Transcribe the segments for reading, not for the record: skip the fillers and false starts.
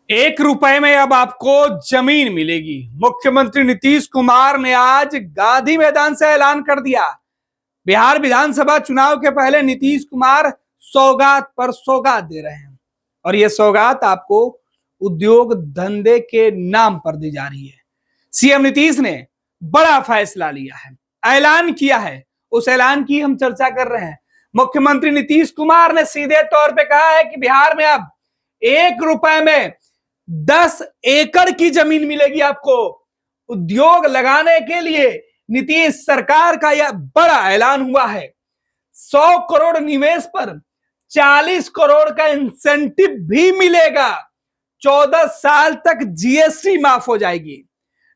1 रुपए में अब आपको जमीन मिलेगी। मुख्यमंत्री नीतीश कुमार ने आज गांधी मैदान से ऐलान कर दिया। बिहार विधानसभा चुनाव के पहले नीतीश कुमार सौगात पर सौगात दे रहे हैं और यह सौगात आपको उद्योग धंधे के नाम पर दी जा रही है। सीएम नीतीश ने बड़ा फैसला लिया है, ऐलान किया है। उस ऐलान की हम चर्चा कर रहे हैं। मुख्यमंत्री नीतीश कुमार ने सीधे तौर पे कहा है कि बिहार में अब 1 रुपए में 10 एकड़ की जमीन मिलेगी आपको। उद्योग लगाने के लिए नीतीश सरकार का यह बड़ा ऐलान हुआ है। 100 करोड़ निवेश पर 40 करोड़ का इंसेंटिव भी मिलेगा। 14 साल तक जीएसटी माफ हो जाएगी।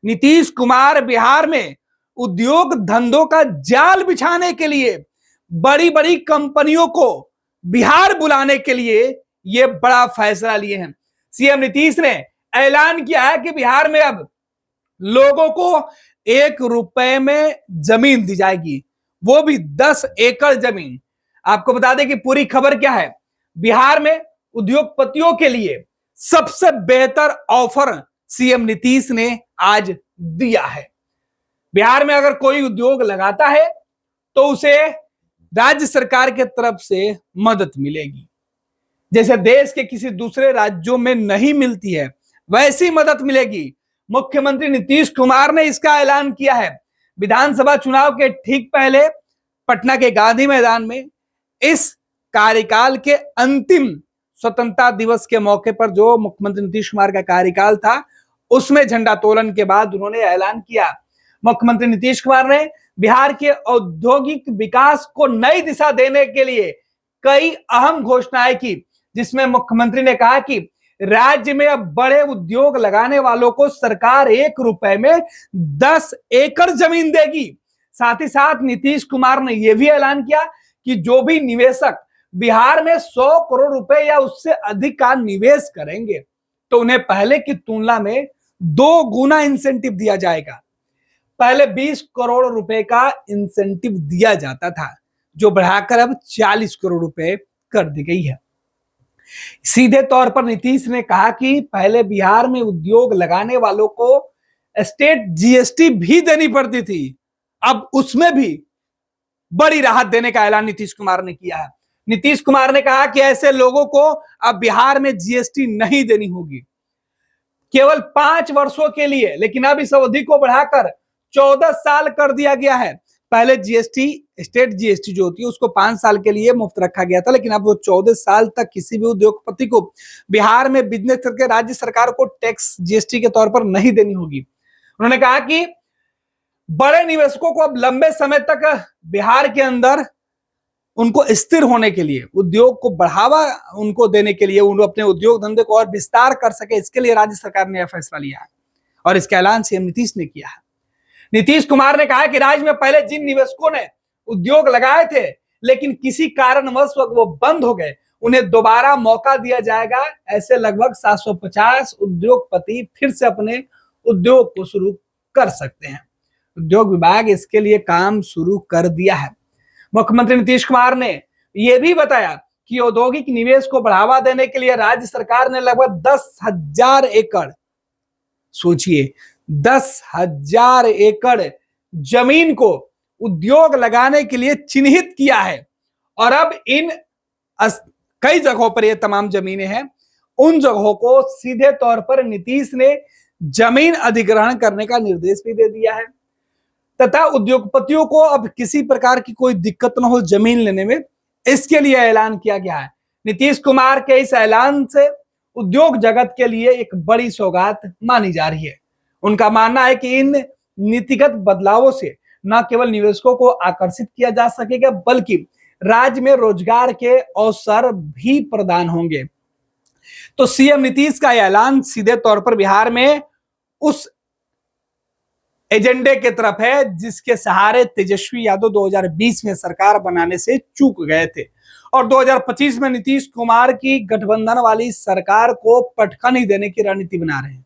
नीतीश कुमार बिहार में उद्योग धंधों का जाल बिछाने के लिए बड़ी बड़ी कंपनियों को बिहार बुलाने के लिए यह बड़ा फैसला लिए हैं। सीएम नीतीश ने ऐलान किया है कि बिहार में अब लोगों को 1 रुपए में जमीन दी जाएगी, वो भी 10 एकड़ जमीन। आपको बता दें कि पूरी खबर क्या है। बिहार में उद्योगपतियों के लिए सबसे बेहतर ऑफर सीएम नीतीश ने आज दिया है। बिहार में अगर कोई उद्योग लगाता है तो उसे राज्य सरकार के तरफ से मदद मिलेगी, जैसे देश के किसी दूसरे राज्यों में नहीं मिलती है वैसी मदद मिलेगी। मुख्यमंत्री नीतीश कुमार ने इसका ऐलान किया है। विधानसभा चुनाव के ठीक पहले पटना के गांधी मैदान में इस कार्यकाल के अंतिम स्वतंत्रता दिवस के मौके पर जो मुख्यमंत्री नीतीश कुमार का कार्यकाल था उसमें झंडोत्तोलन के बाद उन्होंने ऐलान किया। मुख्यमंत्री नीतीश कुमार ने बिहार के औद्योगिक विकास को नई दिशा देने के लिए कई अहम घोषणाएं की, जिसमें मुख्यमंत्री ने कहा कि राज्य में अब बड़े उद्योग लगाने वालों को सरकार 1 रुपए में 10 एकड़ जमीन देगी। साथ ही साथ नीतीश कुमार ने यह भी ऐलान किया कि जो भी निवेशक बिहार में 100 करोड़ रुपए या उससे अधिक का निवेश करेंगे तो उन्हें पहले की तुलना में 2 गुना इंसेंटिव दिया जाएगा। पहले 20 करोड़ रुपए का इंसेंटिव दिया जाता था, जो बढ़ाकर अब 40 करोड़ रुपए कर दी गई है। सीधे तौर पर नीतीश ने कहा कि पहले बिहार में उद्योग लगाने वालों को स्टेट जीएसटी भी देनी पड़ती थी, अब उसमें भी बड़ी राहत देने का ऐलान नीतीश कुमार ने किया है। नीतीश कुमार ने कहा कि ऐसे लोगों को अब बिहार में जीएसटी नहीं देनी होगी, केवल 5 वर्षों के लिए, लेकिन अब इस अवधि को बढ़ाकर 14 साल कर दिया गया है। पहले जीएसटी, स्टेट जीएसटी जो होती है उसको 5 साल के लिए मुफ्त रखा गया था, लेकिन अब वो 14 साल तक किसी भी उद्योगपति को बिहार में बिजनेस करके राज्य सरकार को टैक्स जीएसटी के तौर पर नहीं देनी होगी। उन्होंने कहा कि बड़े निवेशकों को अब लंबे समय तक बिहार के अंदर उनको स्थिर होने के लिए, उद्योग को बढ़ावा उनको देने के लिए, उन्होंने अपने उद्योग धंधे को और विस्तार कर सके, इसके लिए राज्य सरकार ने यह फैसला लिया है और इसका ऐलान सीएम नीतीश ने किया है। नीतीश कुमार ने कहा कि राज्य में पहले जिन निवेशकों ने उद्योग लगाए थे लेकिन किसी कारणवश वो बंद हो गए, उन्हें दोबारा मौका दिया जाएगा। ऐसे लगभग 750 उद्योगपति फिर से अपने उद्योग को शुरू कर सकते हैं। उद्योग विभाग इसके लिए काम शुरू कर दिया है। मुख्यमंत्री नीतीश कुमार ने यह भी बताया कि औद्योगिक निवेश को बढ़ावा देने के लिए राज्य सरकार ने लगभग 10,000 एकड़, सोचिए 10,000 एकड़ जमीन को उद्योग लगाने के लिए चिन्हित किया है और अब इन कई जगहों पर ये तमाम जमीनें हैं, उन जगहों को सीधे तौर पर नीतीश ने जमीन अधिग्रहण करने का निर्देश भी दे दिया है तथा उद्योगपतियों को अब किसी प्रकार की कोई दिक्कत न हो जमीन लेने में, इसके लिए ऐलान किया गया है। नीतीश कुमार के इस ऐलान से उद्योग जगत के लिए एक बड़ी सौगात मानी जा रही है। उनका मानना है कि इन नीतिगत बदलावों से न केवल निवेशकों को आकर्षित किया जा सकेगा बल्कि राज्य में रोजगार के अवसर भी प्रदान होंगे। तो सीएम नीतीश का ऐलान सीधे तौर पर बिहार में उस एजेंडे के तरफ है जिसके सहारे तेजस्वी यादव 2020 में सरकार बनाने से चूक गए थे और 2025 में नीतीश कुमार की गठबंधन वाली सरकार को पटका नहीं देने की रणनीति बना रहे हैं।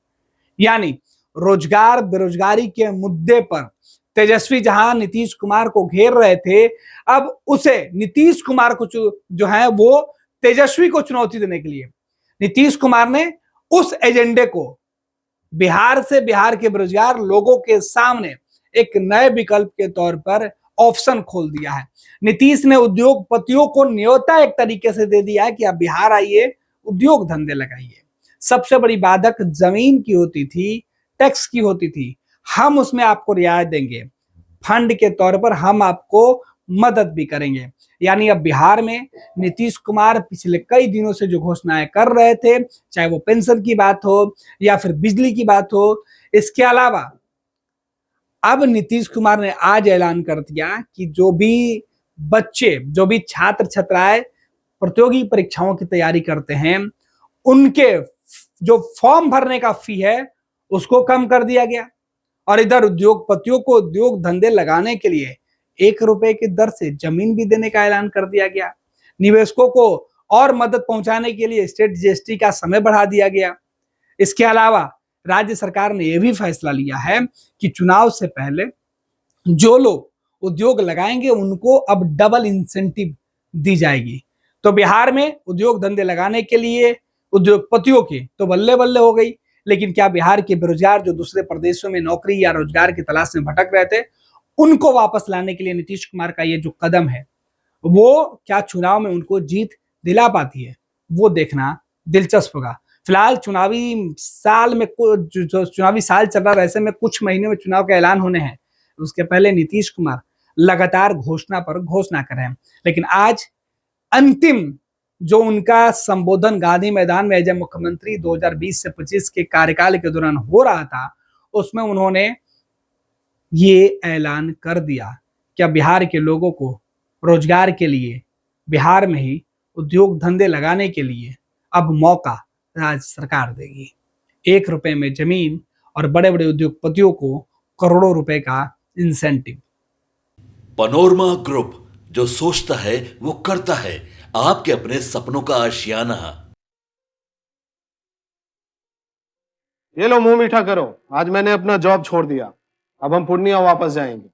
यानी रोजगार बेरोजगारी के मुद्दे पर तेजस्वी जहां नीतीश कुमार को घेर रहे थे, अब उसे नीतीश कुमार को जो है वो तेजस्वी को चुनौती देने के लिए नीतीश कुमार ने उस एजेंडे को बिहार से बिहार के बेरोजगार लोगों के सामने एक नए विकल्प के तौर पर ऑप्शन खोल दिया है। नीतीश ने उद्योगपतियों को न्योता एक तरीके से दे दिया है कि आप बिहार आइए, उद्योग धंधे लगाइए। सबसे बड़ी बाधक जमीन की होती थी, टैक्स की होती थी, हम उसमें आपको रियायत देंगे, फंड के तौर पर हम आपको मदद भी करेंगे। यानी अब बिहार में नीतीश कुमार पिछले कई दिनों से जो घोषणाएं कर रहे थे, चाहे वो पेंशन की बात हो या फिर बिजली की बात हो, इसके अलावा अब नीतीश कुमार ने आज ऐलान कर दिया कि जो भी बच्चे, जो भी छात्र छात्राएं प्रतियोगी परीक्षाओं की तैयारी करते हैं, उनके जो फॉर्म भरने का फी है उसको कम कर दिया गया। और इधर उद्योगपतियों को उद्योग धंधे लगाने के लिए 1 रुपए की दर से जमीन भी देने का ऐलान कर दिया गया। निवेशकों को और मदद पहुंचाने के लिए स्टेट जीएसटी का समय बढ़ा दिया गया। इसके अलावा राज्य सरकार ने यह भी फैसला लिया है कि चुनाव से पहले जो लोग उद्योग लगाएंगे उनको अब डबल इंसेंटिव दी जाएगी। तो बिहार में उद्योग धंधे लगाने के लिए उद्योगपतियों की तो बल्ले बल्ले हो गई, लेकिन क्या बिहार के बेरोजगार जो दूसरे प्रदेशों में नौकरी या रोजगार की तलाश में भटक रहे थे, उनको वापस लाने के लिए नीतीश कुमार का ये जो कदम है, वो क्या चुनाव में उनको जीत दिला पाती है, वो देखना दिलचस्प होगा। फिलहाल चुनावी साल में जो चुनावी साल चल रहा है, ऐसे में कुछ महीने में चुनाव का ऐलान होने हैं। उसके पहले नीतीश कुमार लगातार घोषणा पर घोषणा कर रहे हैं, लेकिन आज अंतिम जो उनका संबोधन गांधी मैदान में एज ए मुख्यमंत्री 2020 से 25 के कार्यकाल के दौरान हो रहा था, उसमें उन्होंने ये ऐलान कर दिया कि अब बिहार के लोगों को रोजगार के लिए, बिहार में ही उद्योग धंधे लगाने के लिए अब मौका राज्य सरकार देगी। 1 रुपए में जमीन और बड़े बड़े उद्योगपतियों को करोड़ों रुपए का इंसेंटिव। पैनोरमा ग्रुप, जो सोचता है वो करता है। आपके अपने सपनों का आशियाना। ये लो मुंह मीठा करो, आज मैंने अपना जॉब छोड़ दिया, अब हम पूर्णिया वापस जाएंगे।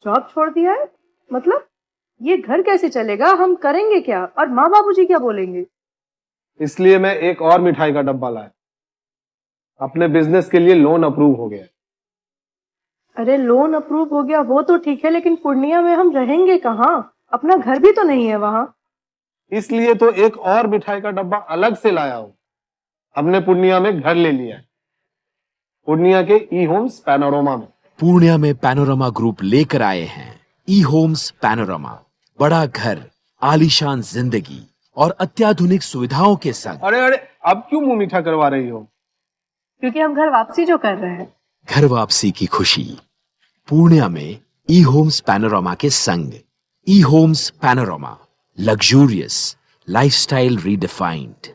जॉब छोड़ दिया है? मतलब ये घर कैसे चलेगा? हम करेंगे क्या? और माँ बाबूजी क्या बोलेंगे? इसलिए मैं एक और मिठाई का डब्बा लाया। अपने बिजनेस के लिए लोन अप्रूव हो गया। अरे लोन अप्रूव हो गया वो तो ठीक है, लेकिन पूर्णिया में हम रहेंगे कहाँ? अपना घर भी तो नहीं है वहां। इसलिए तो एक और मिठाई का डब्बा अलग से लाया हूं। हमने पूर्णिया में घर ले लिया है, पूर्णिया के ई होम्स पैनोरमा में। पूर्णिया में पैनोरमा ग्रुप लेकर आए हैं ई होम्स पैनोरमा। बड़ा घर, आलीशान जिंदगी और अत्याधुनिक सुविधाओं के संग। अरे अरे, अब क्यों मुंह मीठा करवा रही हो? क्योंकि हम घर वापसी जो कर रहे हैं। घर वापसी की खुशी पूर्णिया में ई होम्स पैनोरमा के संग। E homes panorama, luxurious lifestyle redefined.